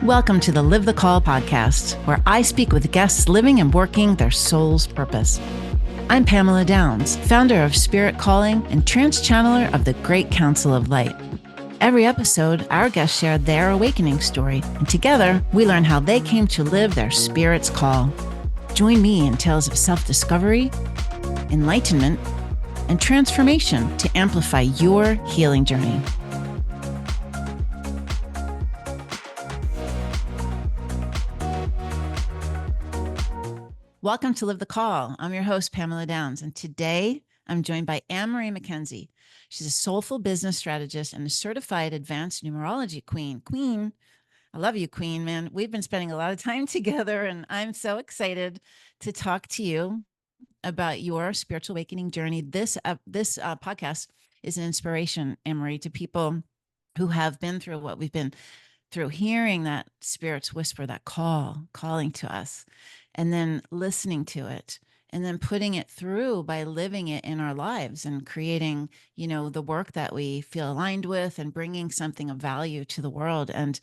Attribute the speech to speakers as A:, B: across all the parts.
A: Welcome to the Live the Call podcast, where I speak with guests living and working their soul's purpose. I'm Pamela Downes, founder of Spirit Calling and trans-channeler of the Great Council of Light. Every episode, our guests share their awakening story, and together we learn how they came to live their spirit's call. Join me in tales of self-discovery, enlightenment, and transformation to amplify your healing journey. Welcome to Live the Call. I'm your host, Pamela Downes, and today I'm joined by AnnMarie McKenzie. She's a soulful business strategist and a certified advanced numerology queen. Queen, I love you, Queen, man. We've been spending a lot of time together, and I'm so excited to talk to you about your spiritual awakening journey. This podcast is an inspiration, AnnMarie, to people who have been through what we've been through, hearing that spirit's whisper, that calling to us, and then listening to it, and then putting it through by living it in our lives and creating, the work that we feel aligned with and bringing something of value to the world. And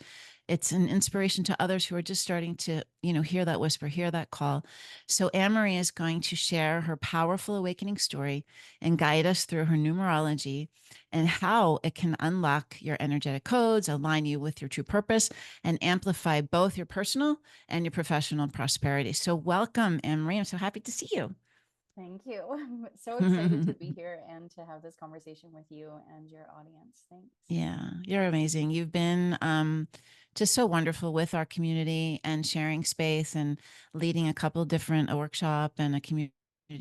A: it's an inspiration to others who are just starting to, hear that whisper, hear that call. So AnnMarie is going to share her powerful awakening story and guide us through her numerology and how it can unlock your energetic codes, align you with your true purpose, and amplify both your personal and your professional prosperity. So welcome, AnnMarie. I'm so happy to see you.
B: Thank you. I'm so excited to be here and to have this conversation with you and your audience. Thanks.
A: Yeah, you're amazing. You've been just so wonderful with our community and sharing space and leading a couple different workshop and a community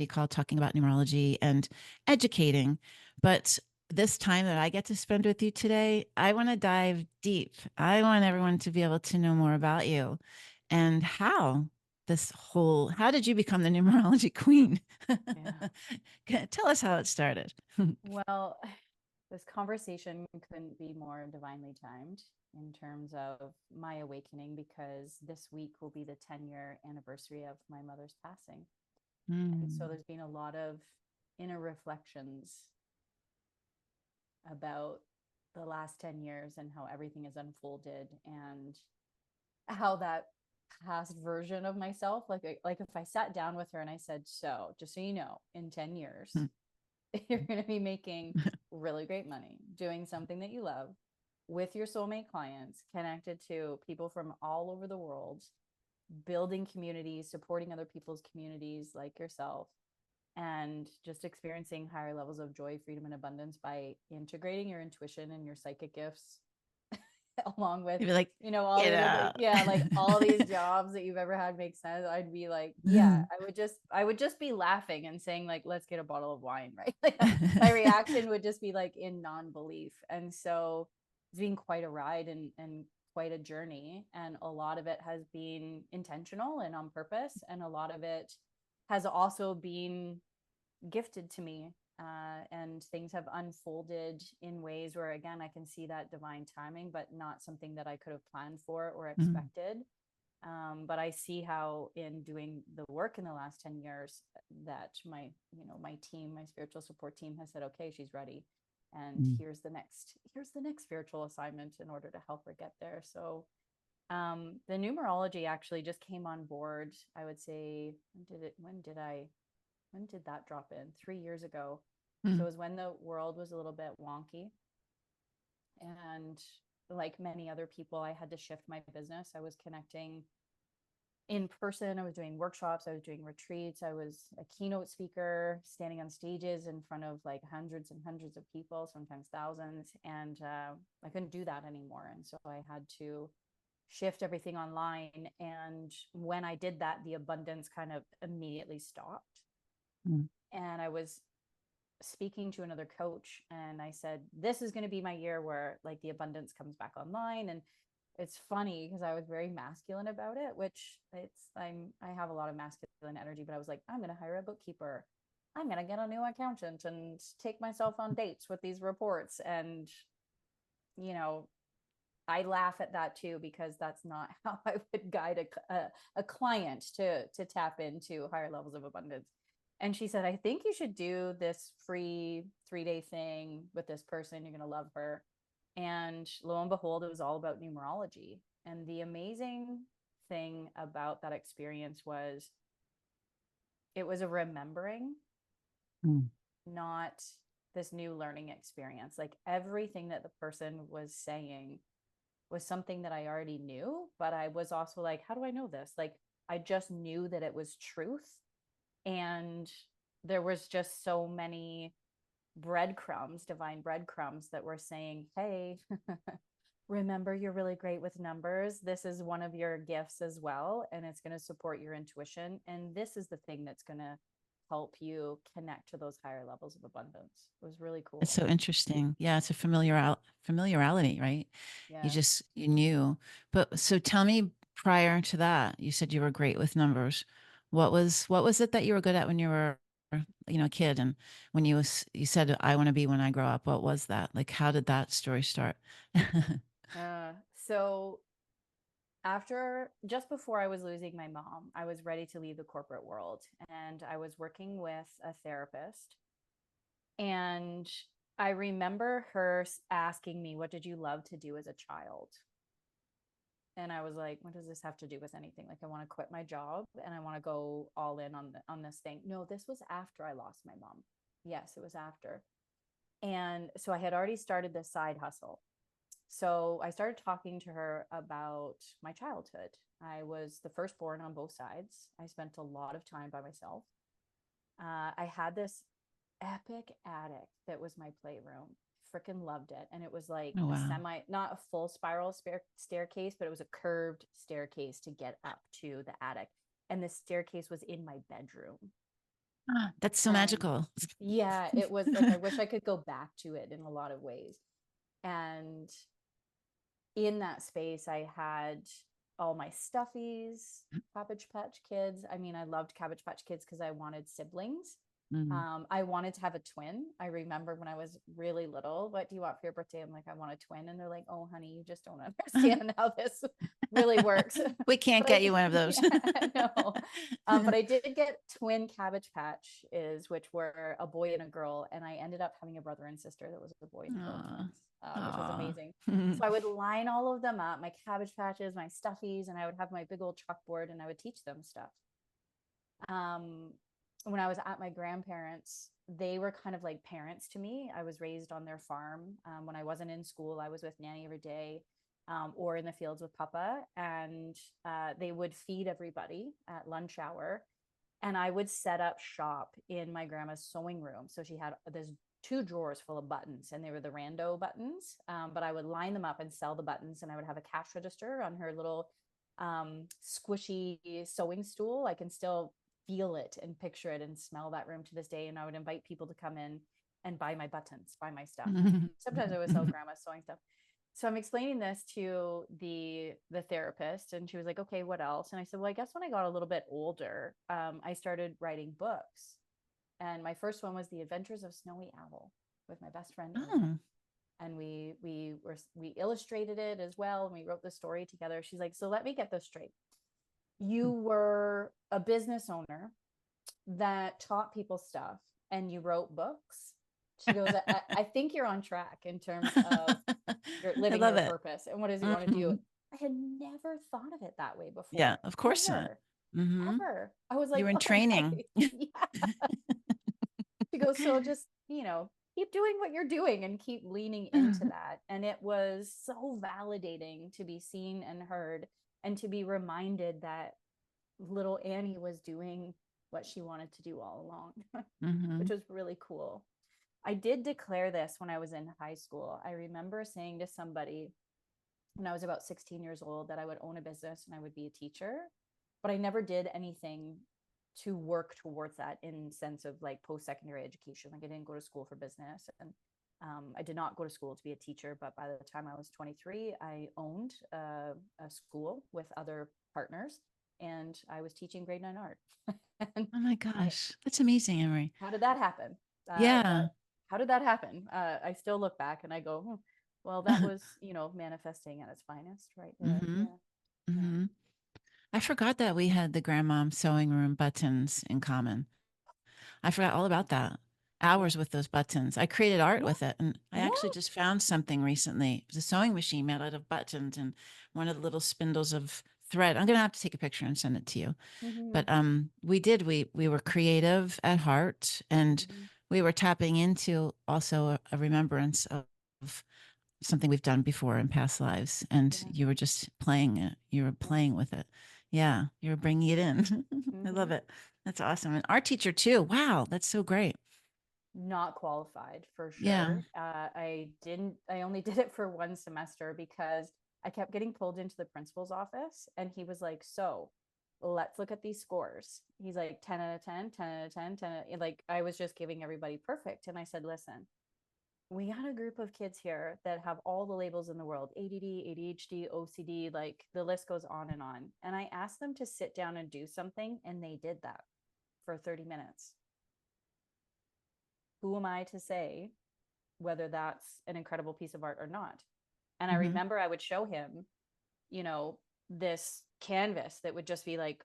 A: called Talking About Numerology and educating. But this time that I get to spend with you today, I want to dive deep. I want everyone to be able to know more about you and how did you become the numerology queen? Tell us how it started.
B: Well, this conversation couldn't be more divinely timed in terms of my awakening, because this week will be the 10-year anniversary of my mother's passing. And so there's been a lot of inner reflections about the last 10 years and how everything has unfolded, and how that past version of myself, like if I sat down with her and I said, so just so you know, in 10 years you're going to be making really great money doing something that you love, with your soulmate clients, connected to people from all over the world, building communities, supporting other people's communities like yourself, and just experiencing higher levels of joy, freedom, and abundance by integrating your intuition and your psychic gifts along with,
A: You'd be like,
B: all the other, like all these jobs that you've ever had make sense. I'd be like, yeah, I would just be laughing and saying like, let's get a bottle of wine, right? Like, my reaction would just be like in non-belief. And so it's been quite a ride and quite a journey. And a lot of it has been intentional and on purpose. And a lot of it has also been gifted to me, and things have unfolded in ways where, again, I can see that divine timing, but not something that I could have planned for or expected. But I see how, in doing the work in the last 10 years, that my team, my spiritual support team, has said, okay, she's ready, and here's the next spiritual assignment in order to help her get there. So the numerology actually just came on board, I would say, when did that drop in? 3 years ago. So it was when the world was a little bit wonky. And like many other people, I had to shift my business. I was connecting in person. I was doing workshops. I was doing retreats. I was a keynote speaker, standing on stages in front of like hundreds and hundreds of people, sometimes thousands. And I couldn't do that anymore. And so I had to shift everything online. And when I did that, the abundance kind of immediately stopped. And I was speaking to another coach, and I said, this is going to be my year where like the abundance comes back online. And it's funny because I was very masculine about it, which I have a lot of masculine energy, but I was like, I'm going to hire a bookkeeper. I'm going to get a new accountant and take myself on dates with these reports. And, I laugh at that too, because that's not how I would guide a client to tap into higher levels of abundance. And she said, I think you should do this free 3-day thing with this person. You're going to love her. And lo and behold, it was all about numerology. And the amazing thing about that experience was it was a remembering,
A: Mm.
B: not this new learning experience. Like everything that the person was saying was something that I already knew, but I was also like, how do I know this? Like I just knew that it was truth. And there was just so many breadcrumbs, divine breadcrumbs that were saying, hey, remember you're really great with numbers. This is one of your gifts as well, and it's going to support your intuition. And this is the thing that's going to help you connect to those higher levels of abundance. It was really
A: It's
B: cool.
A: so interesting. Yeah, it's a familiarity, right?
B: Yeah.
A: You knew. But so tell me, prior to that, you said you were great with numbers. What was it that you were good at when you were, a kid? And when you said, I want to be when I grow up, what was that? Like, how did that story start?
B: So after just before I was losing my mom, I was ready to leave the corporate world, and I was working with a therapist. And I remember her asking me, what did you love to do as a child? And I was like, what does this have to do with anything? Like, I want to quit my job and I want to go all in on this thing. No, this was after I lost my mom. Yes, it was after. And so I had already started this side hustle. So I started talking to her about my childhood. I was the firstborn on both sides. I spent a lot of time by myself. I had this epic attic that was my playroom. Freaking loved it. And it was like
A: Oh,
B: a
A: wow.
B: semi, not a full spiral staircase, but it was a curved staircase to get up to the attic. And the staircase was in my bedroom.
A: Ah, that's so
B: And
A: magical.
B: yeah, it was like, I wish I could go back to it in a lot of ways. And in that space, I had all my stuffies, Cabbage Patch Kids. I mean, I loved Cabbage Patch Kids because I wanted siblings.
A: Mm.
B: I wanted to have a twin. I remember when I was really little, what do you want for your birthday? I'm like, I want a twin. And they're like, oh, honey, you just don't understand how this really works.
A: We can't
B: But
A: get you one of those.
B: yeah, no. But I did get twin Cabbage Patch is, which were a boy and a girl. And I ended up having a brother and sister that was a boy and a girl
A: Aw.
B: twins, which was
A: Aw.
B: amazing. So I would line all of them up, my Cabbage Patches, my stuffies, and I would have my big old chalkboard and I would teach them stuff. Um, when I was at my grandparents, they were kind of like parents to me. I was raised on their farm. When I wasn't in school, I was with Nanny every day, or in the fields with Papa. And they would feed everybody at lunch hour. And I would set up shop in my grandma's sewing room. So she had this two drawers full of buttons, and they were the rando buttons. But I would line them up and sell the buttons, and I would have a cash register on her little squishy sewing stool. I can still feel it and picture it and smell that room to this day. And I would invite people to come in and buy my buttons, buy my stuff. Sometimes I would sell grandma's sewing stuff. So I'm explaining this to the therapist, and she was like, okay, what else? And I said, well, I guess when I got a little bit older, I started writing books. And my first one was The Adventures of Snowy Owl with my best friend Amy.
A: Oh.
B: And we illustrated it as well, and we wrote the story together. She's like, so let me get this straight. You were a business owner that taught people stuff and you wrote books. She goes, I think you're on track in terms of you're
A: I
B: living
A: love
B: your
A: it.
B: purpose and what does you want to do.
A: Mhm.
B: I had never thought of it that way
A: Yeah,
B: before.
A: of course not.
B: Ever.
A: Hmm.
B: Ever. I was
A: You
B: like,
A: were in
B: oh my,
A: training.
B: yeah. She goes, so just, keep doing what you're doing and keep leaning into that. And it was so validating to be seen and heard and to be reminded that little Annie was doing what she wanted to do all along, which
A: Hmm.
B: was really cool. I did declare this when I was in high school. I remember saying to somebody when I was about 16 years old that I would own a business and I would be a teacher, but I never did anything to work towards that in sense of like post-secondary education. Like I didn't go to school for business, and I did not go to school to be a teacher. But by the time I was 23, I owned a school with other partners, and I was teaching grade 9 art. And
A: Oh my
B: I,
A: gosh, that's amazing, Emery.
B: how did that happen?
A: Yeah.
B: That How did that happen? I still look back and I go, well, that was manifesting at its finest, right there.
A: Hmm.
B: Yeah, yeah.
A: Hmm. I forgot that we had the grandmom sewing room buttons in common. I forgot all about that. hours with those buttons. I created art
B: Yeah.
A: with it. And I
B: Yeah.
A: actually just found something recently. It was a sewing machine made out of buttons and one of the little spindles of thread. I'm going to have to take a picture and send it to you.
B: Mm-hmm.
A: But we were creative at heart, and
B: Mm-hmm.
A: we were tapping into also a remembrance of something we've done before in past lives, and
B: Yeah.
A: you were just playing it. You were
B: Yeah.
A: playing with it. Yeah, you were bringing it in. I
B: Mm-hmm.
A: love it. That's awesome. And art teacher too. Wow, that's so great.
B: Not qualified for
A: Yeah.
B: sure. I only did it for one semester because I kept getting pulled into the principal's office and he was like, so let's look at these scores. He's like 10 out of 10, 10 out of 10, 10 like I was just giving everybody perfect. And I said, listen, we got a group of kids here that have all the labels in the world: ADD, ADHD, OCD, like the list goes on and on. And I asked them to sit down and do something, and they did that for 30 minutes. Who am I to say whether that's an incredible piece of art or not? And I
A: Mm-hmm.
B: remember I would show him, you know, this canvas that would just be like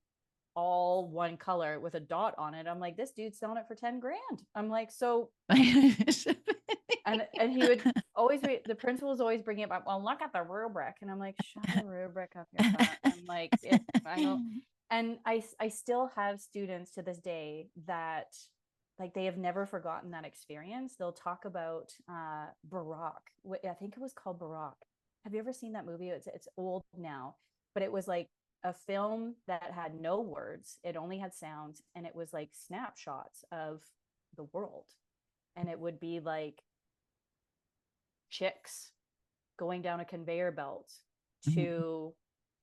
B: all one color with a dot on it. I'm like, this dude's selling it for 10 grand. I'm like, so, and he would always be, the principal was always bringing it up. Well, look at the rubric. And I'm like, shove a rubric up your butt. I'm like, if I know, and I still have students to this day that like they have never forgotten that experience. They'll talk about Barack. I think it was called Barack. Have you ever seen that movie? It's old now, but it was like a film that had no words. It only had sounds, and it was like snapshots of the world. And it would be like chicks going down a conveyor belt
A: Mhm.
B: to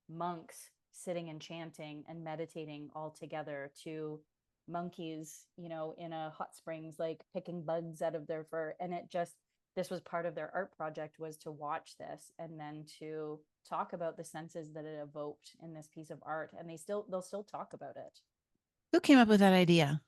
B: monks sitting and chanting and meditating all together to monkeys, in a hot springs, like picking bugs out of their fur. And it just, this was part of their art project, was to watch this and then to talk about the senses that it evoked in this piece of art. And they'll still talk about it.
A: Who came up with that idea?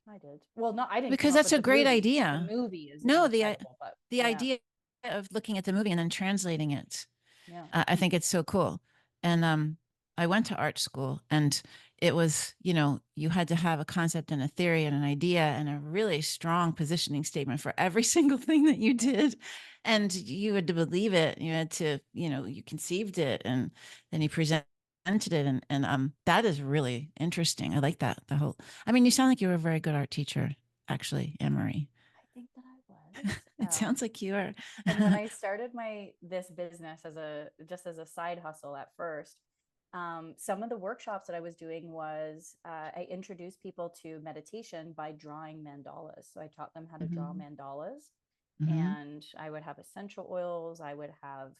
B: I did. Well, no, I didn't come
A: Because
B: up
A: that's
B: with
A: a
B: the
A: great
B: movie. The
A: idea.
B: movie is
A: No,
B: incredible, but
A: the
B: yeah,
A: idea of looking at the movie and then translating it,
B: yeah.
A: I think it's so cool. And I went to art school, and it was, you had to have a concept and a theory and an idea and a really strong positioning statement for every single thing that you
B: Yeah,
A: did.
B: yeah.
A: And you had to believe it. You had to, you conceived it, and then you presented it. And that is really interesting. I like that. I mean, you sound like you were a very good art teacher, actually, AnnMarie.
B: I think that I was.
A: It sounds like you are.
B: And when I started this business as a side hustle at first, some of the workshops that I was doing was I introduced people to meditation by drawing mandalas. So I taught them how to draw
A: Hmm.
B: mandalas,
A: Hmm.
B: and I would have essential oils. I would have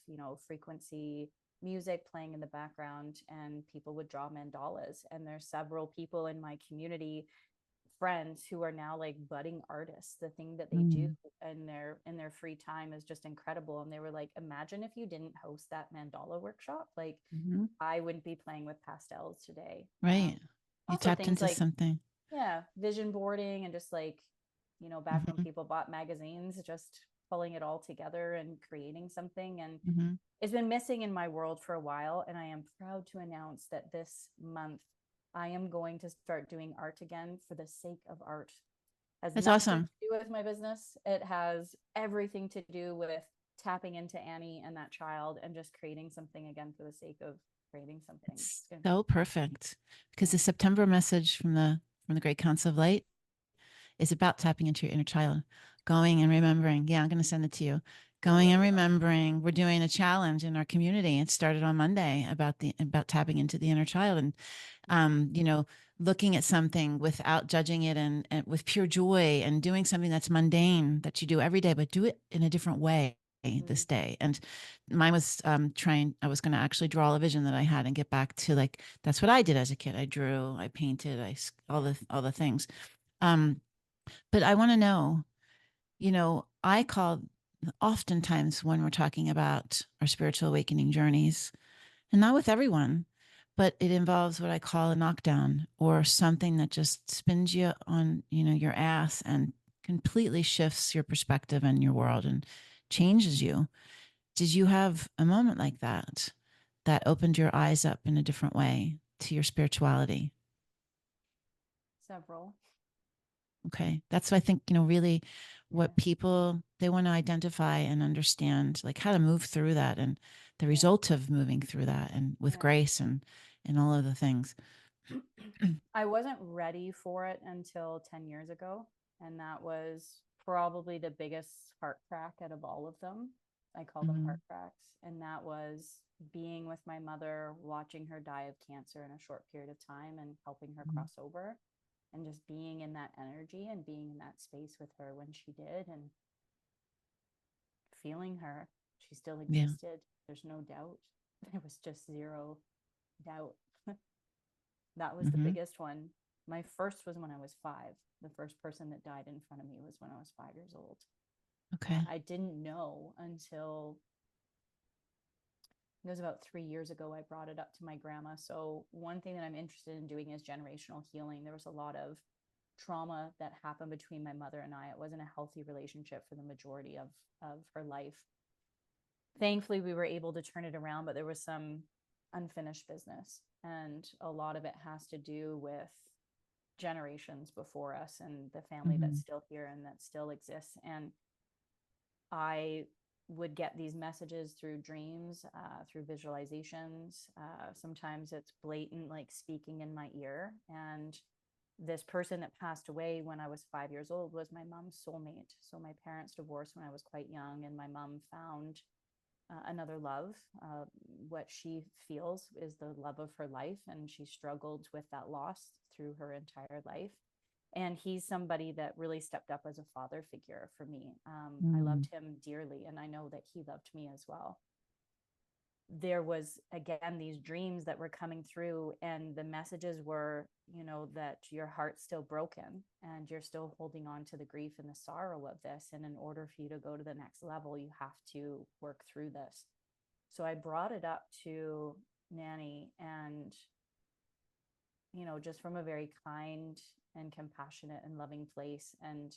B: frequency music playing in the background, and people would draw mandalas. And there's several people in my community, friends, who are now like budding artists. The thing that they do
A: Hmm.
B: in their free time is just incredible. And they were like, imagine if you didn't host that mandala workshop, like
A: Hmm.
B: I wouldn't be playing with pastels today.
A: Right. You
B: Also
A: tapped
B: things
A: into
B: like,
A: something.
B: yeah, vision boarding, and just like, back when
A: Hmm.
B: people bought magazines, just pulling it all together and creating something. And
A: Hmm.
B: it's been missing in my world for a while. And I am proud to announce that this month I am going to start doing art again for the sake of art. Has
A: That's
B: nothing to
A: awesome.
B: do with my business. It has everything to do with tapping into Annie and that child and just creating something again for the sake of creating something.
A: It's
B: It's
A: so perfect, because
B: yeah.
A: the September message from the Great Council of Light is about tapping into your inner child, going and remembering. Yeah, I'm going to send it to you. Going and remembering. We're doing a challenge in our community. It started on Monday about tapping into the inner child, and looking at something without judging it, and with pure joy, and doing something that's mundane that you do every day, but do it in a different way
B: Mm-hmm.
A: this day. And mine was I was going to actually draw a vision that I had and get back to, like, that's what I did as a kid. I drew, I painted,
B: Yeah.
A: all the things. Um, but I want to know, I call oftentimes when we're talking about our spiritual awakening journeys, and not with everyone, but it involves what I call a knockdown, or something that just spins you on, your ass, and completely shifts your perspective and your world and changes you. Did you have a moment like that opened your eyes up in a different way to your spirituality?
B: Several.
A: Okay. That's what I think, really what people, they want to identify and understand, like how to move through that and the
B: Yeah.
A: result of moving through that and with
B: Yeah.
A: grace and all of the things.
B: I wasn't ready for it until 10 years ago. And that was probably the biggest heart crack out of all of them. I call them
A: Mm-hmm.
B: heart cracks. And that was being with my mother, watching her die of cancer in a short period of time and helping her cross over, and just being in that energy and being in that space with her when she did, and feeling her. She still
A: Yeah.
B: existed. There's no doubt. There was just zero doubt. That was the
A: Mm-hmm.
B: biggest one. My first was when I was 5. The first person that died in front of me was when I was 5 years old.
A: Okay.
B: I didn't know until it was about 3 years ago. I brought it up to my grandma. So, one thing that I'm interested in doing is generational healing. There was a lot of trauma that happened between my mother and I. It wasn't a healthy relationship for the majority of her life. Thankfully, we were able to turn it around, but there was some unfinished business. And a lot of it has to do with generations before us and the family
A: Mm-hmm.
B: that's still here and that still exists. And I would get these messages through dreams, through visualizations. Sometimes it's blatant, like speaking in my ear. And this person that passed away when I was 5 years old was my mom's soulmate. So my parents divorced when I was quite young, and my mom found another love. What she feels is the love of her life, and she struggled with that loss through her entire life. And he's somebody that really stepped up as a father figure for me. I
A: Mm-hmm.
B: loved him dearly, and I know that he loved me as well. There was again these dreams that were coming through, and the messages were, that your heart's still broken and you're still holding on to the grief and the sorrow of this, and in order for you to go to the next level, you have to work through this. So I brought it up to Nanny, and just from a very kind and compassionate and loving place, and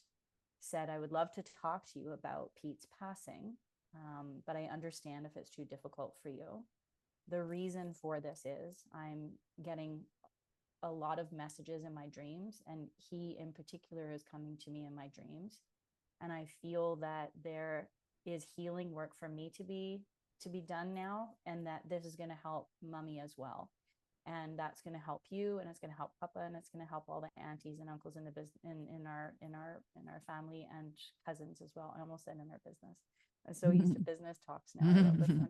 B: said, I would love to talk to you about Pete's passing, but I understand if it's too difficult for you. The reason for this is I'm getting a lot of messages in my dreams, and he in particular is coming to me in my dreams. And I feel that there is healing work for me to be done now, and that this is going to help mommy as well, and that's going to help you, and it's going to help papa, and it's going to help all the aunties and uncles in the business, in our family, and cousins as well. I almost said in our business. I'm so used to business talks now. I love this one.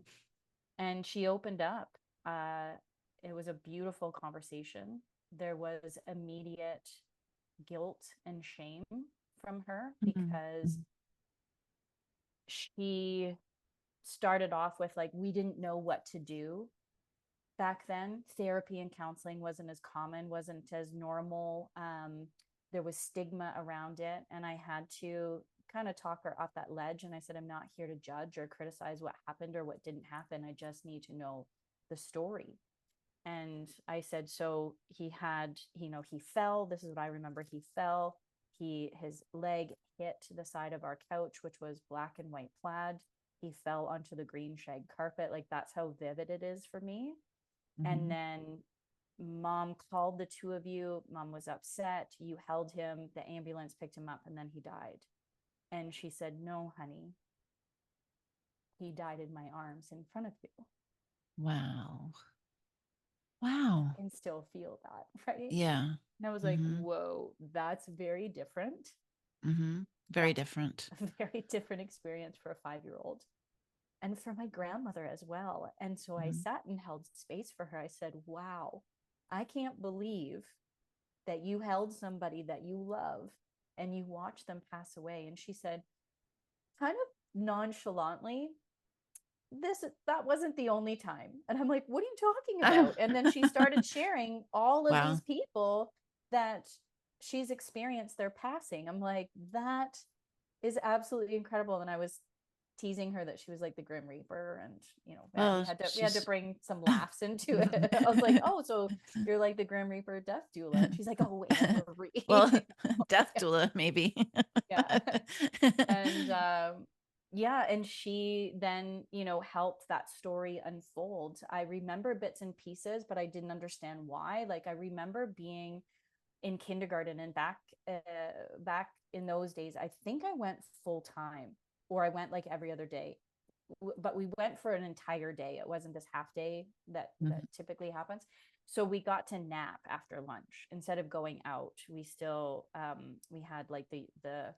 B: And she opened up. It was a beautiful conversation. There was immediate guilt and shame from her, because she started off with, like, we didn't know what to do back then. Therapy and counseling wasn't as common, wasn't as normal. There was stigma around it, and I had to kind of talk her off that ledge. And I said, I'm not here to judge or criticize what happened or what didn't happen. I just need to know the story. And I said, so he had, he fell. This is what I remember. He fell. His leg hit the side of our couch, which was black and white plaid. He fell onto the green shag carpet. Like, that's how vivid it is for me. And then mom called the two of you. Mom was upset. You held him. The ambulance picked him up, and then he died. And she said, no, honey, he died in my arms in front of you.
A: Wow.
B: And
A: Wow.
B: I can still feel that, right?
A: Yeah.
B: And I was like,
A: Mm-hmm.
B: whoa, that's very different.
A: Mm-hmm. Very
B: That's
A: different.
B: a very different experience for a 5-year-old, and for my grandmother as well. And so I
A: Mm-hmm.
B: sat and held space for her. I said, wow, I can't believe that you held somebody that you love and you watched them pass away. And she said, kind of nonchalantly, that wasn't the only time. And I'm like, what are you talking about? And then she started sharing all of
A: Wow.
B: these people that she's experienced their passing. I'm like, that is absolutely incredible. And I was teasing her that she was like the Grim Reaper, and we
A: Well,
B: had to
A: she's
B: bring some laughs into it. I was like, oh, so you're like the Grim Reaper death doula. And she's like, oh,
A: well,
B: Anne-Marie.
A: death doula, maybe.
B: Yeah. And yeah, and she then helped that story unfold. I remember bits and pieces, but I didn't understand why. Like, I remember being in kindergarten, and back in those days, I think I went full time, or I went like every other day, but we went for an entire day. It wasn't this half day that typically happens. So we got to nap after lunch instead of going out. We still we had like the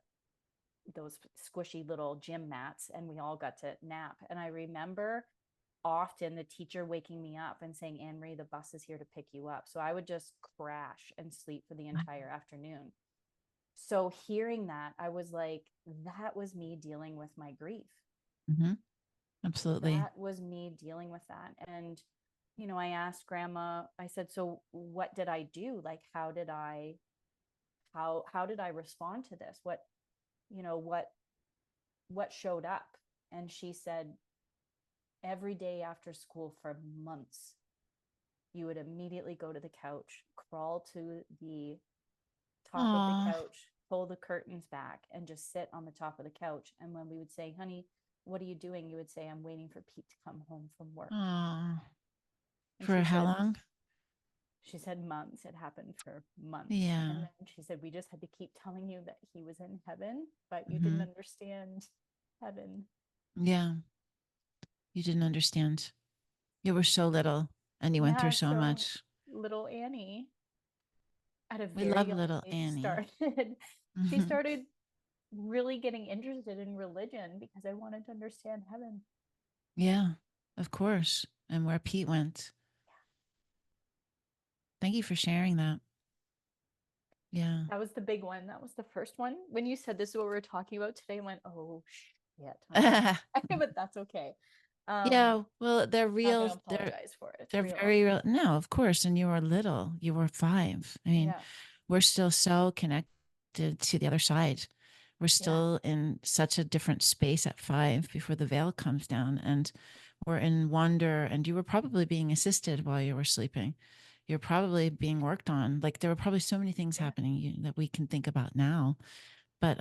B: those squishy little gym mats, and we all got to nap. And I remember often the teacher waking me up and saying, "AnnMarie, the bus is here to pick you up." So I would just crash and sleep for the entire afternoon. So hearing that, I was like, that was me dealing with my grief.
A: Mm-hmm. Absolutely.
B: That was me dealing with that. And, I asked grandma, I said, so what did I do? Like, how did I respond to this? You know, what showed up? And she said, every day after school for months, you would immediately go to the couch, crawl to the top of the
A: Oh,
B: couch, pull the curtains back, and just sit on the top of the couch. And when we would say, honey, what are you doing? You would say, I'm waiting for Pete to come home from work.
A: oh.
B: And
A: For how long?
B: she said months. It happened for months. And
A: Yeah.
B: then she said, we just had to keep telling you that he was in heaven, but you didn't
A: Mm-hmm.
B: understand heaven.
A: Yeah. You didn't understand. You were so little and you went through
B: Yeah.
A: so
B: So
A: much.
B: little Annie, at a
A: We
B: very
A: love
B: young
A: little
B: age,
A: Annie.
B: she
A: Mm-hmm.
B: started really getting interested in religion because I wanted to understand heaven.
A: Yeah, of course. And where Pete went. Thank you for sharing that. Yeah.
B: That was the big one. That was the first one. When you said this is what we are talking about today, I went, oh shit, honey. But that's okay.
A: Yeah, well,
B: Not gonna apologize for it. It's
A: they're
B: real.
A: very real. No, of course. And you were little. You were 5. I mean,
B: Yeah.
A: we're still so connected to the other side. We're
B: Yeah.
A: still in such a different space at 5 before the veil comes down, and we're in wonder. And you were probably being assisted while you were sleeping. You're probably being worked on. Like there were probably so many things
B: Yeah.
A: happening that we can think about now, but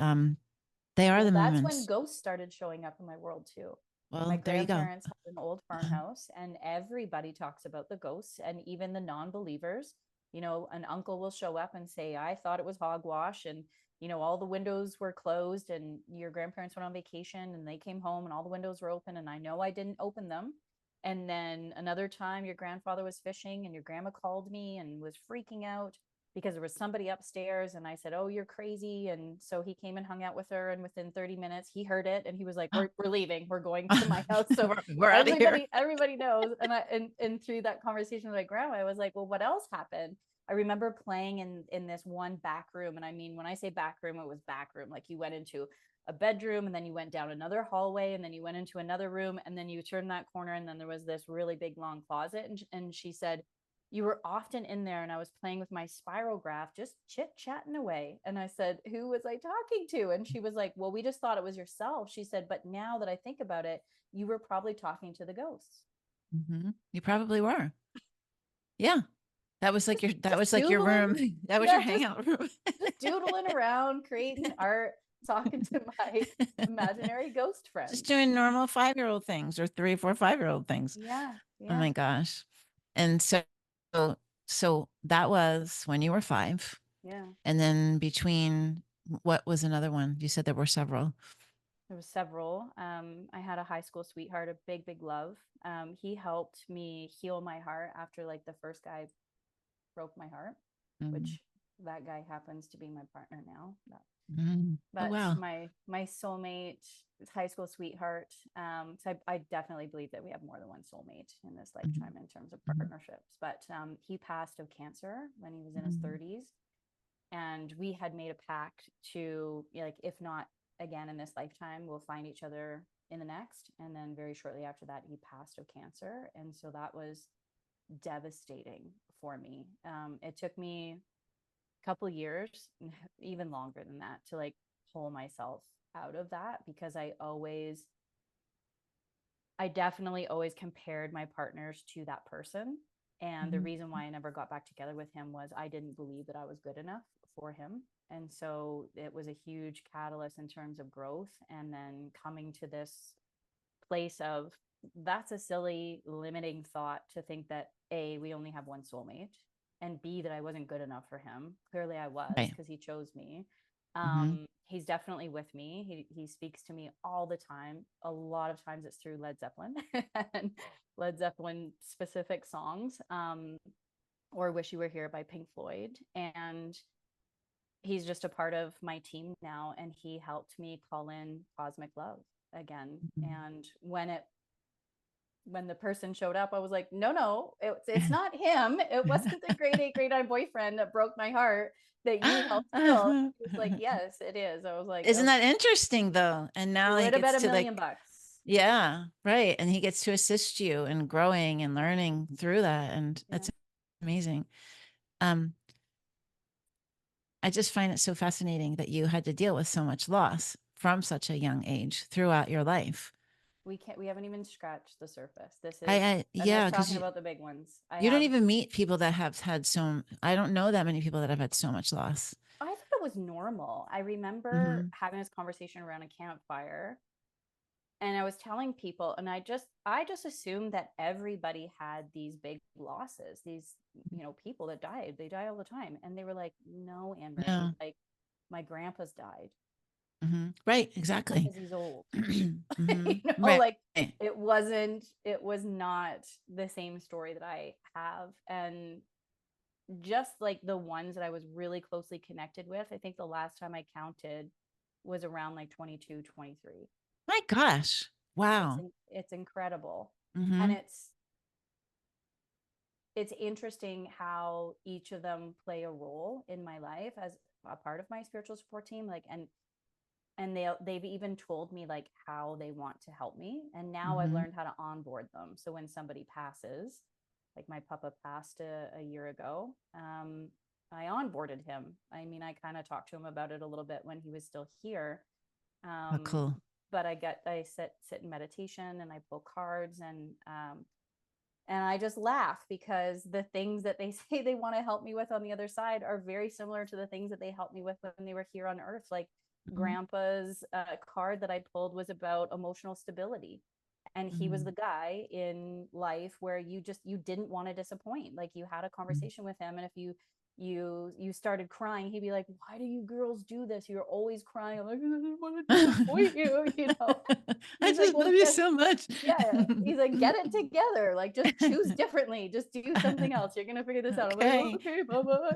A: they are
B: Well,
A: the
B: that's when
A: moments.
B: ghosts started showing up in my world too. My
A: Well, there you go.
B: grandparents had an old farmhouse, and everybody talks about the ghosts, and even the non-believers. An uncle will show up and say, I thought it was hogwash, and all the windows were closed, and your grandparents went on vacation and they came home and all the windows were open, and I know I didn't open them. And then another time your grandfather was fishing and your grandma called me and was freaking out because there was somebody upstairs, and I said, oh, you're crazy. And so he came and hung out with her, and within 30 minutes he heard it and he was like, we're leaving, we're going to my house. So
A: We're out of here.
B: everybody knows. And through that conversation with my grandma, I was like, well, what else happened? I remember playing in this one back room. And I mean, when I say back room, it was back room. Like you went into a bedroom, and then you went down another hallway, and then you went into another room, and then you turned that corner, and then there was this really big long closet. And she said, you were often in there, and I was playing with my spirograph, just chit chatting away. And I said, who was I talking to? And she was like, well, we just thought it was yourself. She said, but now that I think about it, you were probably talking to the ghosts.
A: Mm-hmm. You probably were. Yeah. That
B: Just
A: was like your
B: doodling.
A: room. That was your
B: Yeah,
A: hangout room.
B: just doodling around, creating art, talking to my imaginary ghost
A: Just
B: friends.
A: doing normal 5-year-old things or 3, 4, 5-year-old things.
B: Yeah,
A: Oh
B: yeah,
A: my gosh. And so that was when you were 5.
B: yeah.
A: And then between what was another one? You said there were several.
B: There was several. I had a high school sweetheart, a big, big love. He helped me heal my heart after like the first guy broke my heart,
A: Mm-hmm.
B: which that guy happens to be my partner now.
A: Mm-hmm. Oh
B: But
A: wow.
B: my soulmate, high school sweetheart. So I definitely believe that we have more than one soulmate in this
A: Mm-hmm.
B: lifetime in terms of
A: Mm-hmm.
B: partnerships. But he passed of cancer when he was in his
A: Mm-hmm.
B: 30s, and we had made a pact to, like, if not again in this lifetime, we'll find each other in the next. And then very shortly after that, he passed of cancer, and so that was devastating for me. It took me a couple years, even longer than that, to like pull myself out of that, because I definitely always compared my partners to that person. And the
A: Mm-hmm.
B: reason why I never got back together with him was I didn't believe that I was good enough for him. And so it was a huge catalyst in terms of growth. And then coming to this place of, that's a silly limiting thought to think that we only have one soulmate. and B, that I wasn't good enough for him. Clearly I was,
A: Right.
B: because he chose me.
A: Mm-hmm.
B: He's definitely with me. He speaks to me all the time. A lot of times it's through Led Zeppelin and Led Zeppelin specific songs, or Wish You Were Here by Pink Floyd. And he's just a part of my team now, and he helped me call in cosmic love again. And when the person showed up, I was like, no, it's not him. It wasn't the grade 8, grade 9 boyfriend that broke my heart that you helped heal. He was like, yes, it is. I was like,
A: Isn't
B: okay,
A: that interesting though? And
B: he
A: now he
B: would have bet
A: gets
B: a
A: to
B: million
A: like,
B: bucks.
A: yeah, right. And he gets to assist you in growing and learning through that. And
B: Yeah.
A: that's amazing. Um, I just find it so fascinating that you had to deal with so much loss from such a young age throughout your life.
B: We haven't even scratched the surface. This is, I'm
A: Yeah,
B: just
A: because
B: talking about the big ones. I
A: you don't
B: have,
A: even meet people that have had so, I don't know that many people that have had so much loss.
B: I thought it was normal. I remember
A: Hmm.
B: having this conversation around a campfire, and I was telling people, and I just assumed that everybody had these big losses, these, people that died. They die all the time. And they were like, no, Anne-Marie,
A: No.
B: like, my grandpa's died
A: Hmm. Right. Exactly.
B: because he's old.
A: Hmm. Right.
B: Like, it was not the same story that I have. And just like the ones that I was really closely connected with, I think the last time I counted was around like 22, 23.
A: My gosh.
B: It's
A: Wow.
B: it's incredible. And
A: Hmm.
B: it's interesting how each of them play a role in my life as a part of my spiritual support team, like, and they've even told me like how they want to help me, and now I've
A: Hmm.
B: learned how to onboard them. So when somebody passes, like my papa passed a year ago, I onboarded him. I mean, I kind of talked to him about it a little bit when he was still here.
A: Oh,
B: um,
A: cool.
B: but I sit in meditation, and I pull cards, and I just laugh because the things that they say they want to help me with on the other side are very similar to the things that they helped me with when they were here on earth. Like,
A: Hmm.
B: grandpa's card that I pulled was about emotional stability. And he was the
A: Hmm.
B: guy in life where you didn't want to disappoint. Like, you had a conversation with him, and if you started crying, he'd be like, why do you girls do this? You're always crying. I'm like, I didn't want to disappoint you.
A: I
B: He's like,
A: just
B: well,
A: love you
B: get
A: so much.
B: yeah. He's like, get it together. Like, just choose differently. Just do something else. You're gonna figure this out. I'm like,
A: Okay.
B: okay, Baba.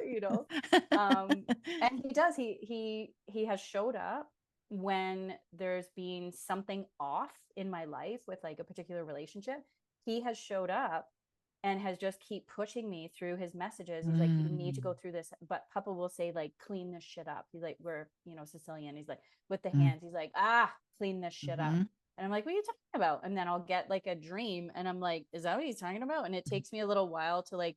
B: Um, and he does. He has showed up when there's been something off in my life with like a particular relationship. He has showed up and has just keep pushing me through his messages. He's like, you need to
A: Mm,
B: go through this. But Papa will say, like, clean this shit up. He's like, we're, Sicilian. He's like, with the
A: mm,
B: hands, he's like, clean this shit up.
A: mhm.
B: And I'm like, what are you talking about? And then I'll get like a dream, and I'm like, is that what he's talking about? And it takes me a little while to like,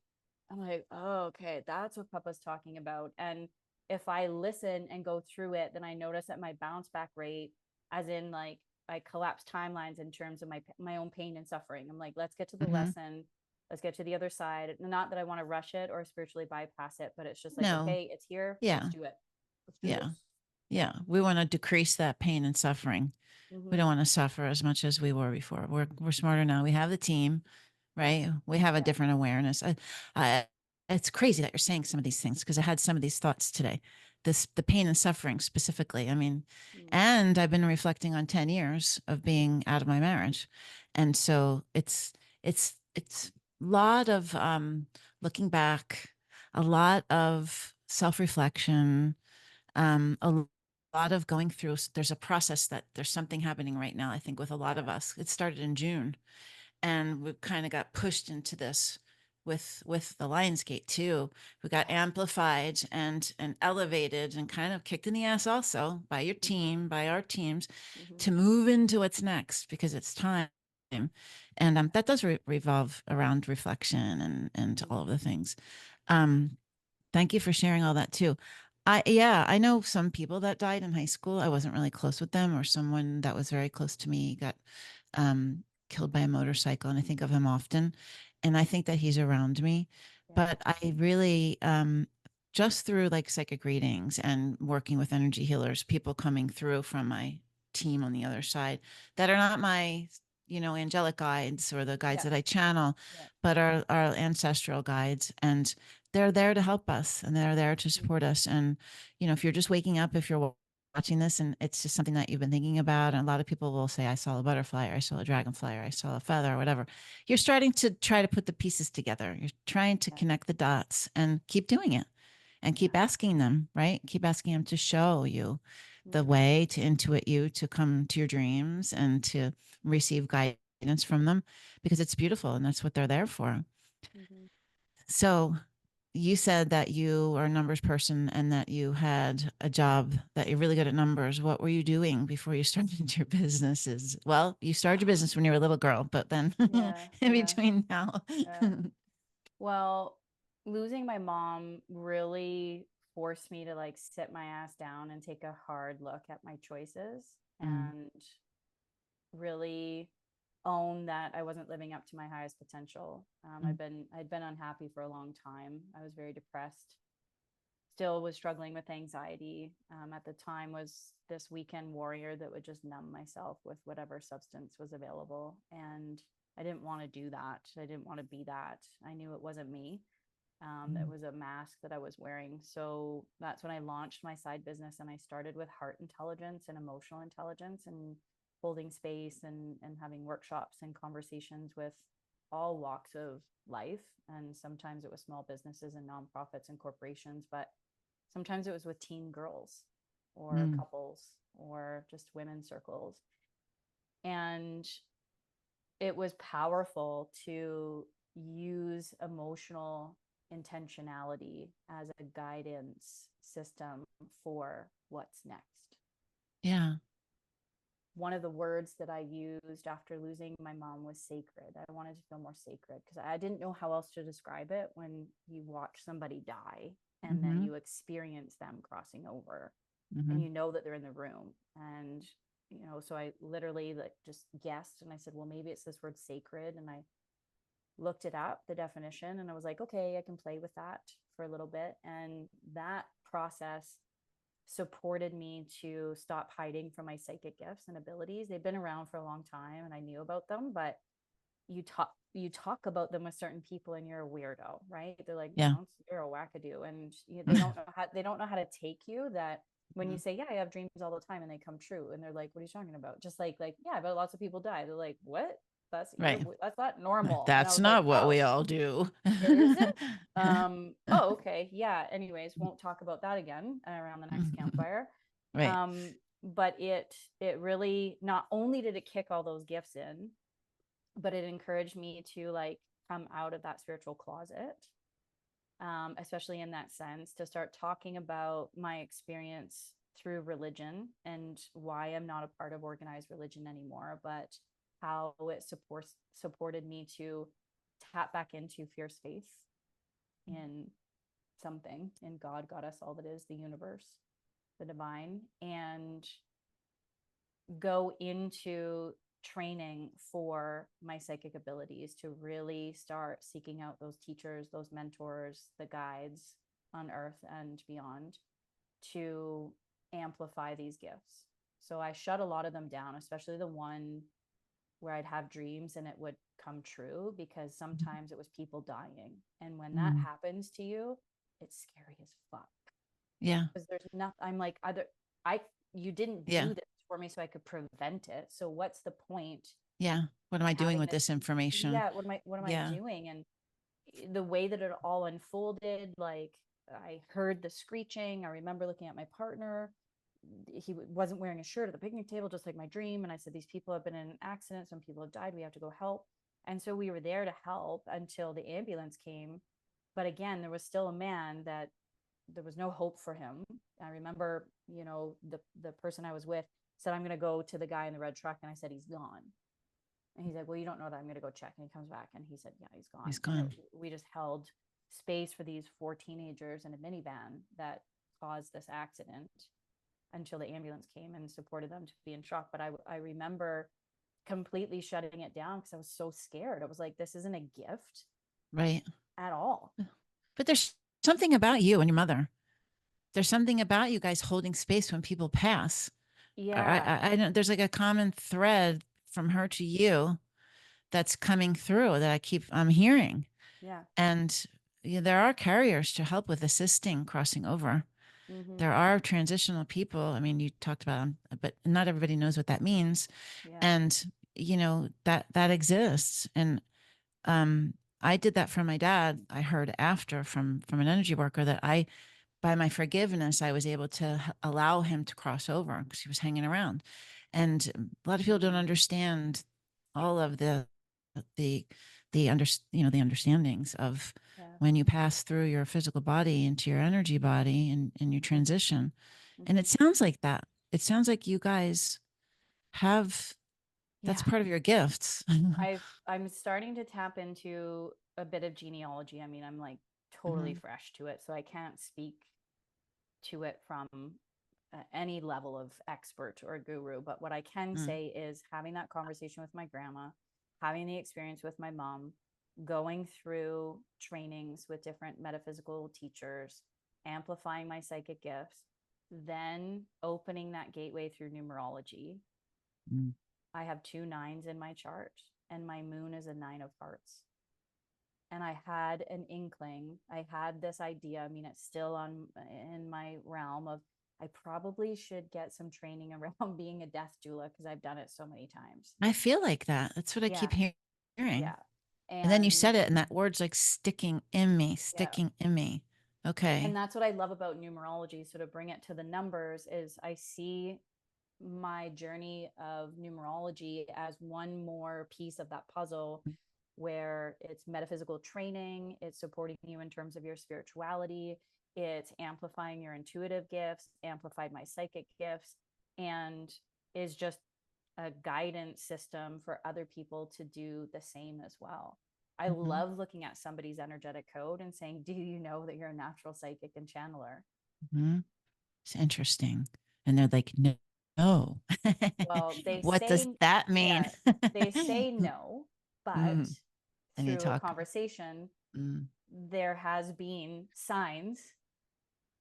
B: I'm like, oh, okay, that's what Papa's talking about. And if I listen and go through it, then I notice that my bounce back rate, as in like I collapse timelines in terms of my own pain and suffering. I'm like, let's get to the
A: Mhm.
B: lesson. Let's get to the other side. Not that I want to rush it or spiritually bypass it, but it's just like,
A: No.
B: okay, it's here. Let's
A: Yeah.
B: do it. Let's do
A: Yeah.
B: this.
A: Yeah. We want to decrease that pain and suffering. We don't
B: Mm-hmm.
A: want to suffer as much as we were before. We're smarter now. We have the team,
B: Yeah.
A: right? We have a
B: Yeah.
A: different awareness. I it's crazy that you're saying some of these things because I had some of these thoughts today. The pain and suffering specifically. I mean,
B: Mm.
A: and I've been reflecting on 10 years of being out of my marriage. And so it's a lot of looking back, a lot of self-reflection, a lot of going through. There's a process that there's something happening right now, I think, with a lot of us. It started in June, and we kind of got pushed into this with the Lionsgate too. We got amplified and elevated and kind of kicked in the ass also by your
B: Mm-hmm.
A: team, by our teams,
B: Mm-hmm.
A: to move into what's next because it's time. And
B: Yeah.
A: that does revolve around reflection and
B: Mm-hmm.
A: all of the things. Um, Thank you for sharing all that too. Yeah, I know some people that died in high school. I wasn't really close with them, or someone that was very close to me got killed by a motorcycle, and I think of him often. And I think that he's around me.
B: Yeah.
A: But I really, just through like psychic readings and working with energy healers, people coming through from my team on the other side that are not my angelic guides or the guides
B: Yeah.
A: that I channel,
B: Yeah.
A: but our ancestral guides. And they're there to help us and they're there to
B: Mhm.
A: support us. And, if you're just waking up, if you're watching this and it's just something that you've been thinking about, and a lot of people will say, I saw a butterfly, or I saw a dragonfly, or I saw a feather, or whatever. You're starting to try to put the pieces together. You're trying to
B: Yeah.
A: connect the dots and keep doing it and
B: Yeah.
A: keep asking them, right? Keep asking them to show you the
B: Mhm.
A: way, to intuit you, to come to your dreams and to receive guidance from them, because it's beautiful and that's what they're there for.
B: Mhm.
A: So you said that you are a numbers person and that you had a job, that you're really good at numbers. What were you doing before you started your businesses? Well, you started your business when you were a little girl, but then
B: Yeah.
A: in
B: Yeah.
A: between now.
B: Well, losing my mom really forced me to like sit my ass down and take a hard look at my choices
A: Mm,
B: and really own that I wasn't living up to my highest potential.
A: mm,
B: I'd been unhappy for a long time. I was very depressed. Still was struggling with anxiety. At the time, was this weekend warrior that would just numb myself with whatever substance was available, and I didn't want to do that. I didn't want to be that. I knew it wasn't me. It
A: mm,
B: was a mask that I was wearing. So that's when I launched my side business, and I started with heart intelligence and emotional intelligence and holding space and having workshops and conversations with all walks of life. And sometimes it was small businesses and nonprofits and corporations, but sometimes it was with teen girls or
A: mm.
B: couples or just women's circles. And it was powerful to use emotional intentionality as a guidance system for what's next.
A: Yeah.
B: One of the words that I used after losing my mom was sacred. I wanted to feel more sacred because I didn't know how else to describe it when you watch somebody die and then
A: Mm-hmm.
B: you experience them crossing over
A: Mm-hmm.
B: and you know that they're in the room. And, so I literally like just guessed and I said, well, maybe it's this word sacred. And I looked it up, the definition, and I was like, okay, I can play with that for a little bit. And that process supported me to stop hiding from my psychic gifts and abilities. They've been around for a long time and I knew about them, but you talk about them with certain people and you're a weirdo, right? They're like,
A: Yeah.
B: you're a wackadoo, and they don't know how to take you. That when you
A: Mhm.
B: say, yeah, I have dreams all the time and they come true, and they're like, what are you talking about? Just like yeah, but lots of people die. They're like, what?
A: Right.
B: That's not normal. And I
A: That's
B: was like,
A: not what
B: oh,
A: we all do.
B: is it? Oh, okay, yeah. Anyways, won't talk about that again around the next campfire.
A: Right.
B: But it really, not only did it kick all those gifts in, but it encouraged me to like come out of that spiritual closet, especially in that sense, to start talking about my experience through religion and why I'm not a part of organized religion anymore, but how it supported me to tap back into fierce faith in something, in God, Goddess, all that is, the universe, the divine, and go into training for my psychic abilities to really start seeking out those teachers, those mentors, the guides on earth and beyond to amplify these gifts. So I shut a lot of them down, especially the one where I'd have dreams and it would come true, because sometimes it was people dying. And when that
A: Mm.
B: happens to you, it's scary as fuck,
A: Yeah.
B: because there's nothing. I'm like, either I you didn't
A: Yeah.
B: do this for me so I could prevent it. So what's the point
A: Yeah. What am I doing
B: having
A: with
B: this?
A: this information?
B: Yeah, what am I
A: Yeah.
B: doing? And the way that it all unfolded, like I heard the screeching. I remember looking at my partner. He wasn't wearing a shirt at the picnic table, just like my dream. And I said, these people have been in an accident. Some people have died. We have to go help. And so we were there to help until the ambulance came. But again, there was still a man that there was no hope for him. I remember, the person I was with said, I'm going to go to the guy in the red truck. And I said, he's gone. And he's like, well, you don't know that. I'm going to go check. And he comes back and he said, yeah, he's gone.
A: He's
B: And
A: gone.
B: we just held space for these four teenagers in a minivan that caused this accident until the ambulance came and supported them to be in shock. But I remember completely shutting it down because I was so scared. I was like, this isn't a gift
A: Right.
B: at all.
A: But there's something about you and your mother. There's something about you guys holding space when people pass.
B: Yeah.
A: I don't, there's like a common thread from her to you that's coming through that I'm hearing.
B: Yeah.
A: And there are carriers to help with assisting crossing over. There are transitional people. I mean, you talked about them, but not everybody knows what that means.
B: Yeah.
A: And, that exists. And I did that for my dad. I heard after from an energy worker that by my forgiveness, I was able to allow him to cross over because he was hanging around. And a lot of people don't understand all of the the understandings of
B: Yeah.
A: when you pass through your physical body into your energy body and you transition. And it sounds like that. It sounds like you guys have that's
B: Yeah.
A: part of your gifts.
B: I'm starting to tap into a bit of genealogy. I mean, I'm like totally
A: Mhm,
B: fresh to it, so I can't speak to it from any level of expert or guru. But what I can
A: mm,
B: say is having that conversation with my grandma, having the experience with my mom, going through trainings with different metaphysical teachers, amplifying my psychic gifts, then opening that gateway through numerology.
A: mm.
B: I have 2 9s in my chart, and my moon is a 9 of hearts. And I had an inkling. I had this idea. I mean, it's still on in my realm of I probably should get some training around being a death doula because I've done it so many times.
A: I feel like that. That's what I
B: Yeah,
A: keep hearing.
B: yeah,
A: And then you
B: and
A: said it, and that word's like sticking in me,
B: yeah,
A: sticking in me.
B: and
A: Okay.
B: that's what I love about numerology. So to bring it to the numbers is I see my journey of numerology as one more piece of that puzzle where it's metaphysical training, it's supporting you in terms of your spirituality, it's amplifying your intuitive gifts, amplified my psychic gifts, and is just a guidance system for other people to do the same as well. I
A: Mm-hmm.
B: love looking at somebody's energetic code and saying, do you know that you're a natural psychic and channeler?
A: Mm-hmm. It's interesting. And they're like, no. No.
B: Well, they
A: What does
B: say,
A: that mean?
B: yeah, they say no, but
A: Mm. And you
B: through a
A: talk.
B: conversation,
A: Mm,
B: there has been signs,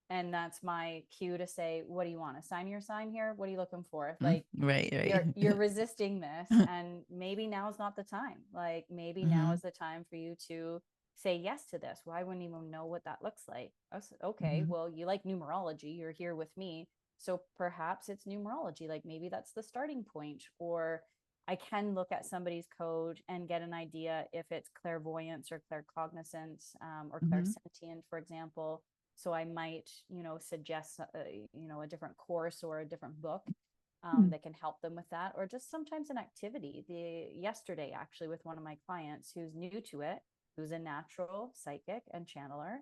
B: and that's my cue to say, what do you want? A sign your sign here? What are you looking for?
A: mm,
B: Like
A: right, right.
B: you're resisting this, and maybe now is not the time. Like maybe now
A: Mm-hmm,
B: is the time for you to say yes to this. Well, I wouldn't even know what that looks like. I said, okay,
A: mm-hmm,
B: well, you like numerology, you're here with me, so perhaps it's numerology. Like maybe that's the starting point. Or I can look at somebody's code and get an idea if it's clairvoyance or claircognizance, or
A: mm-hmm,
B: clairsentient, for example. So I might, suggest, a different course or a different book, that can help them with that, or just sometimes an activity. The yesterday, actually, with one of my clients who's new to it, who's a natural psychic and channeler,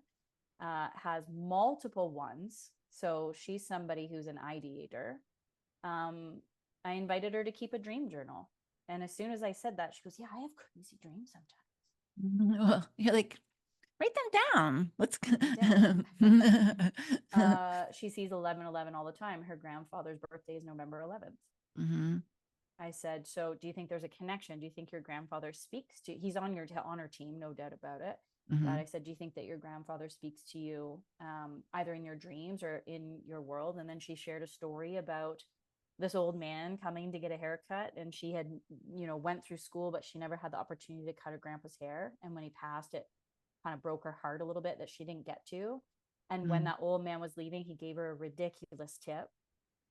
B: has multiple ones. So she's somebody who's an ideator. Um, I invited her to keep a dream journal. And as soon as I said that, she goes, yeah, I have crazy dreams sometimes.
A: Well, you're like, write them down. Let's.
B: Write them down. She sees 1111 all the time. Her grandfather's birthday is November 11th.
A: Mm-hmm,
B: I said, so do you think there's a connection? Do you think your grandfather speaks to, he's on your honor team, no doubt about it.
A: mm-hmm,
B: But I said, do you think that your grandfather speaks to you, either in your dreams or in your world? And then she shared a story about this old man coming to get a haircut, and she had, went through school, but she never had the opportunity to cut her grandpa's hair. And when he passed, it kind of broke her heart a little bit that she didn't get to. And when
A: mm.
B: that old man was leaving, he gave her a ridiculous tip,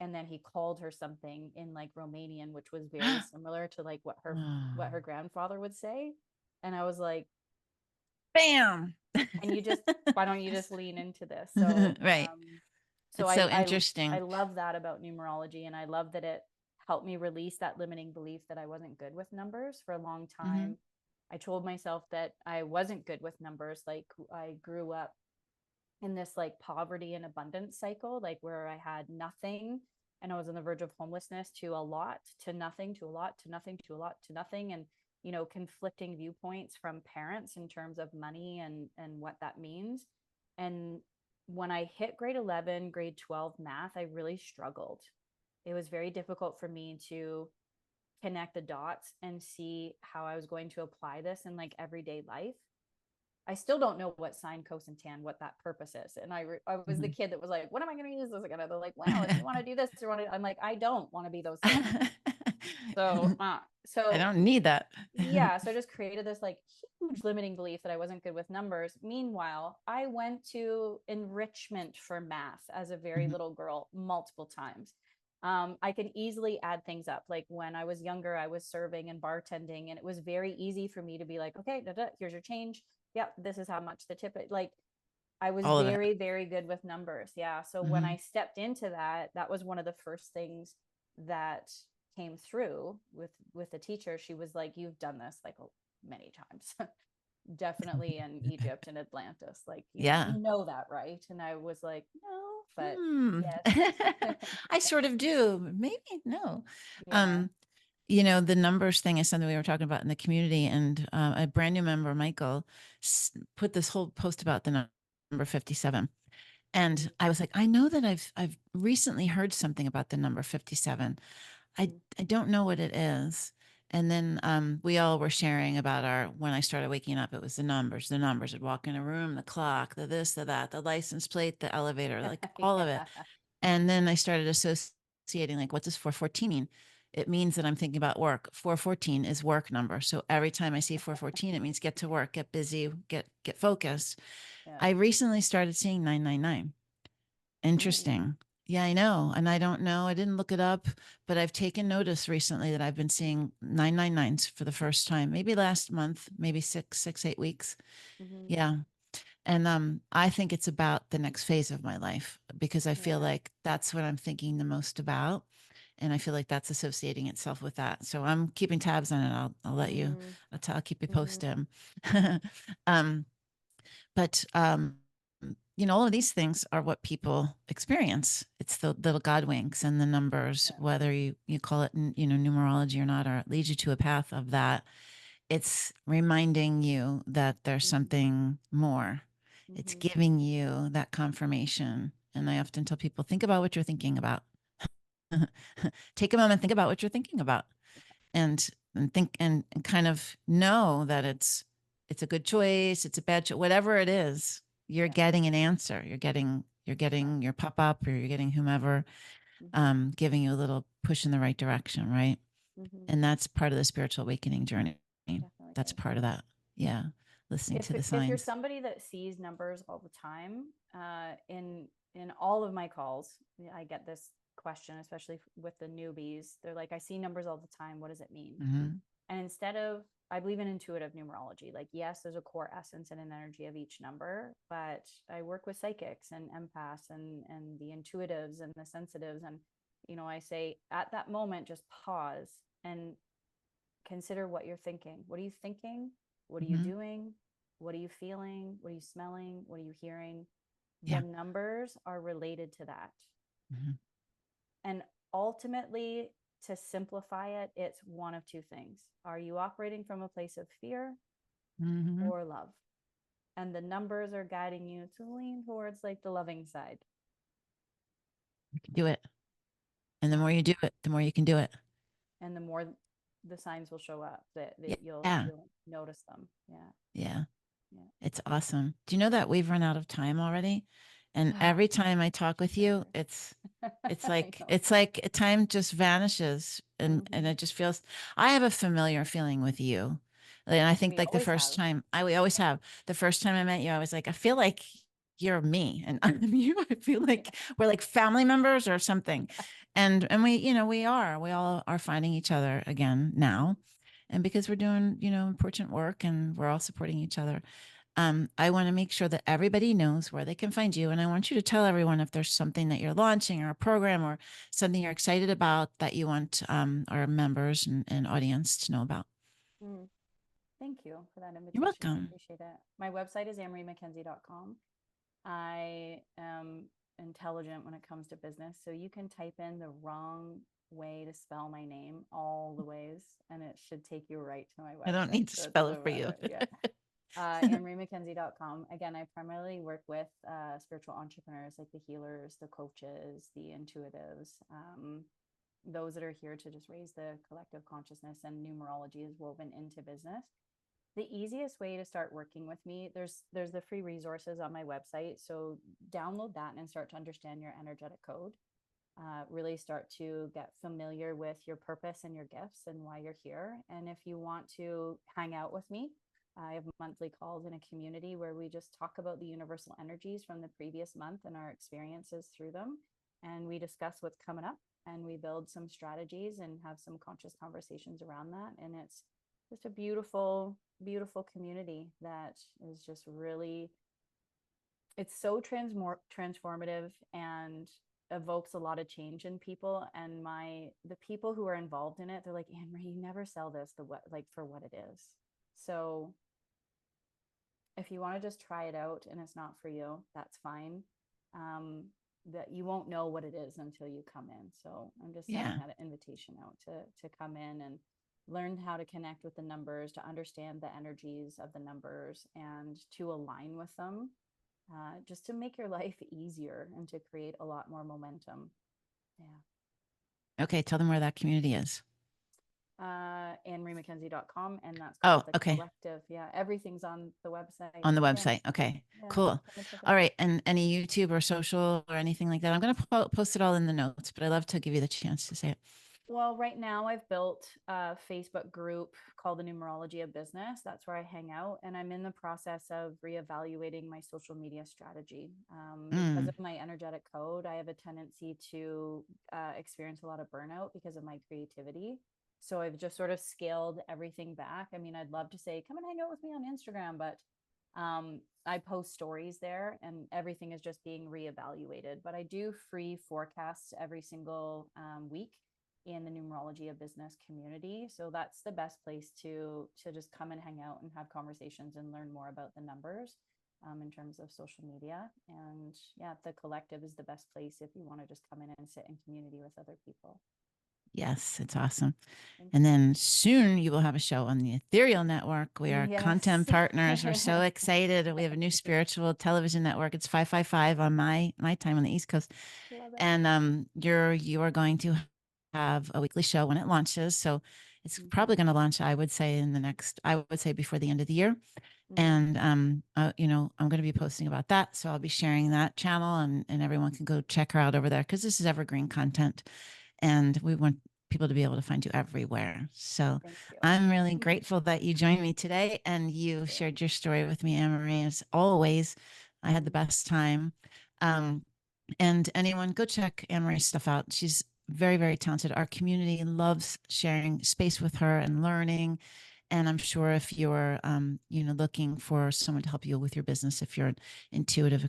B: and then he called her something in like Romanian, which was very similar to like what her
A: Oh,
B: grandfather would say. And I was like,
A: bam.
B: and you just, why don't you just lean into this? So
A: Right.
B: so
A: It's
B: I
A: so
B: I
A: interesting.
B: I love that about numerology, and I love that it helped me release that limiting belief that I wasn't good with numbers for a long
A: Mm-hmm,
B: time. I told myself that I wasn't good with numbers. Like I grew up in this like poverty and abundance cycle, like where I had nothing and I was on the verge of homelessness, to a lot, to nothing, to a lot, to nothing, to a lot, to nothing. And, conflicting viewpoints from parents in terms of money and what that means. And when I hit grade 11, grade 12 math, I really struggled. It was very difficult for me to connect the dots and see how I was going to apply this in like everyday life. I still don't know what sine, cosine, tan, what that purpose is. And I was the
A: mm-hmm.
B: kid that was like, what am I going to use this again? They're like, well, if you want to do this, or want to, I'm like, I don't want to be those things. So
A: I
B: So
A: don't need that.
B: yeah, so I just created this like huge limiting belief that I wasn't good with numbers. Meanwhile, I went to enrichment for math as a very
A: Mhm.
B: little girl multiple times. I can easily add things up. Like when I was younger, I was serving and bartending, and it was very easy for me to be like, okay, da, da, here's your change. Yep, this is how much the tip. Like I was
A: All of it.
B: very, very good with numbers. Yeah. So when
A: Hmm.
B: I stepped into that, that was one of the first things that came through with the teacher. She was like, "You've done this like many times." Definitely in Egypt and Atlantis. Like,
A: Yeah.
B: you know that, right? And I was like, no, but
A: Hmm.
B: yes.
A: I sort of do. Maybe no.
B: Yeah.
A: Um, the numbers thing is something we were talking about in the community, and a brand new member, Michael, put this whole post about the number 57. And I was like, I know that I've recently heard something about the number 57.
B: Mm-hmm.
A: I don't know what it is. And then we all were sharing about when I started waking up, it was the numbers, the numbers. I'd walk in a room, the clock, the this, the that, the license plate, the elevator, like all of it.
B: Yeah.
A: And then I started associating, like, what does 414 mean? It means that I'm thinking about work. 414 is work number. So every time I see 414, it means get to work, get busy, get focused.
B: Yeah.
A: I recently started seeing 999.
B: Ooh.
A: Interesting. Yeah, I know. And I don't know. I didn't look it up, but I've taken notice recently that I've been seeing 999s for the first time, maybe last month, maybe 8 weeks.
B: Mm-hmm.
A: Yeah. And I think it's about the next phase of my life because I feel
B: Yeah.
A: like that's what I'm thinking the most about. And I feel like that's associating itself with that. So I'm keeping tabs on it. I'll let you,
B: Mm-hmm.
A: I'll keep you
B: Mm-hmm.
A: posted. um, but all of these things are what people experience. It's the little God winks and the numbers,
B: Yeah.
A: whether you call it, numerology or not, or it leads you to a path of that. It's reminding you that there's
B: Mm-hmm.
A: something more. It's
B: Mm-hmm.
A: giving you that confirmation. And I often tell people, think about what you're thinking about. Take a moment, think about what you're thinking about, and think and kind of know that it's a good choice, it's a bad choice, whatever it is, you're
B: Yeah.
A: getting an answer. You're
B: Exactly.
A: getting your pop up, or you're getting whomever
B: Mm-hmm.
A: giving you a little push in the right direction, right?
B: Mm-hmm.
A: And that's part of the spiritual awakening journey.
B: Definitely
A: That's
B: is.
A: part of that. Yeah. Listening to the
B: If you're
A: signs.
B: somebody that sees numbers all the time, in all of my calls, I get this question, especially with the newbies. They're like, "I see numbers all the time. What does it mean?"
A: Hmm.
B: And instead of, I believe in intuitive numerology. Like, yes, there's a core essence and an energy of each number, but I work with psychics and empaths and the intuitives and the sensitives, and I say at that moment, just pause and consider what you're thinking. What are you thinking? What are you
A: Hmm.
B: doing? What are you feeling? What are you smelling? What are you hearing? The
A: Yeah.
B: numbers are related to that.
A: Hmm.
B: And ultimately, to simplify it, it's one of two things. Are you operating from a place of fear
A: Hmm.
B: or love? And the numbers are guiding you to lean towards like the loving side.
A: You can do it. And the
B: Yeah.
A: more you do it, the more you can do it.
B: And the more the signs will show up that you'll
A: Yeah.
B: you'll notice them. Yeah.
A: Yeah.
B: Yeah.
A: It's awesome. Do you know that we've run out of time already? And every time I talk with you,
B: Sure.
A: it's
B: I
A: like
B: know.
A: it's like time just vanishes, and
B: Mm-hmm.
A: it just feels, I have a familiar feeling with you. And I think
B: We
A: like the
B: always
A: first
B: have.
A: time we always have, the first time I met you, I was like, I feel like you're me and I'm you. I feel
B: Yeah.
A: like we're like family members or something. And we all are finding each other again now. And because we're doing, important work and we're all supporting each other. I want to make sure that everybody knows where they can find you. And I want you to tell everyone if there's something that you're launching or a program or something you're excited about that you want our members and audience to know about.
B: Mm. Thank you for that
A: You're
B: invitation. I
A: welcome.
B: appreciate it. My website is AnnMarieMcKenzie.com. I am intelligent when it comes to business. So you can type in the wrong way to spell my name all the ways, and it should take you right to my
A: I don't
B: website.
A: need to
B: So it
A: spell it
B: doesn't
A: for you.
B: matter. Yeah. AnnMarieMcKenzie.com. Again, I primarily work with spiritual entrepreneurs like the healers, the coaches, the intuitives, those that are here to just raise the collective consciousness, and numerology is woven into business. The easiest way to start working with me, there's the free resources on my website. So download that and start to understand your energetic code. really start to get familiar with your purpose and your gifts and why you're here. And if you want to hang out with me, I have monthly calls in a community where we just talk about the universal energies from the previous month and our experiences through them. And we discuss what's coming up, and we build some strategies and have some conscious conversations around that. And it's just a beautiful, beautiful community that is just really, it's so transformative and evokes a lot of change in people. And the people who are involved in it, they're like, AnnMarie, you never sell this for what it is. So if you want to just try it out and it's not for you, that's fine. That you won't know what it is until you come in. So I'm just sending that invitation out to come in and learn how to connect with the numbers, to understand the energies of the numbers, and to align with them, just to make your life easier and to create a lot more momentum. Yeah.
A: Okay. Tell them where that community is.
B: AnnMarieMcKenzie.com, and that's called the collective. Yeah, everything's on the website.
A: On the website. Yeah. Okay, cool. All right. And any YouTube or social or anything like that? I'm going to post it all in the notes, but I love to give you the chance to say it.
B: Well, right now I've built a Facebook group called the Numerology of Business. That's where I hang out. And I'm in the process of reevaluating my social media strategy. Because of my energetic code, I have a tendency to experience a lot of burnout because of my creativity. So I've just sort of scaled everything back. I mean, I'd love to say, come and hang out with me on Instagram, but I post stories there and everything is just being reevaluated. But I do free forecasts every single week in the Numerology of Business community. So that's the best place to just come and hang out and have conversations and learn more about the numbers in terms of social media. And yeah, the collective is the best place if you want to just come in and sit in community with other people.
A: Yes, it's awesome. And then soon you will have a show on the Ethereal Network. We are content partners. We're so excited. We have a new spiritual television network. It's 555 on my time on the East Coast. And you are going to have a weekly show when it launches. So it's probably going to launch, I would say before the end of the year. And, you know, I'm going to be posting about that. So I'll be sharing that channel and everyone can go check her out over there because this is evergreen content. And we want people to be able to find you everywhere. So I'm really grateful that you joined me today and you shared your story with me, AnnMarie. As always, I had the best time. And anyone, go check AnnMarie's stuff out. She's very, very talented. Our community loves sharing space with her and learning. And I'm sure if you're, you know, looking for someone to help you with your business, if you're an intuitive,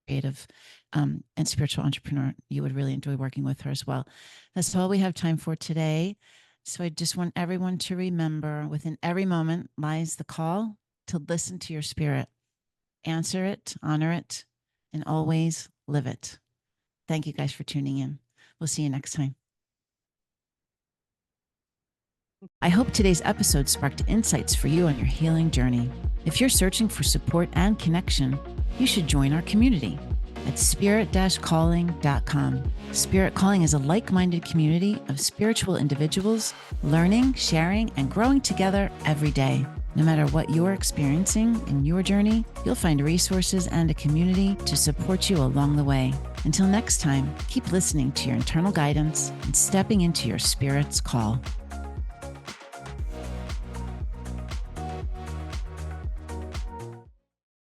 A: creative, and spiritual entrepreneur, you would really enjoy working with her as well. That's all we have time for today. So I just want everyone to remember, within every moment lies the call to listen to your spirit, answer it, honor it, and always live it. Thank you guys for tuning in. We'll see you next time. I hope today's episode sparked insights for you on your healing journey. If you're searching for support and connection, you should join our community at spirit-calling.com. Spirit Calling is a like-minded community of spiritual individuals learning, sharing, and growing together every day. No matter what you're experiencing in your journey, you'll find resources and a community to support you along the way. Until next time, keep listening to your internal guidance and stepping into your spirit's call.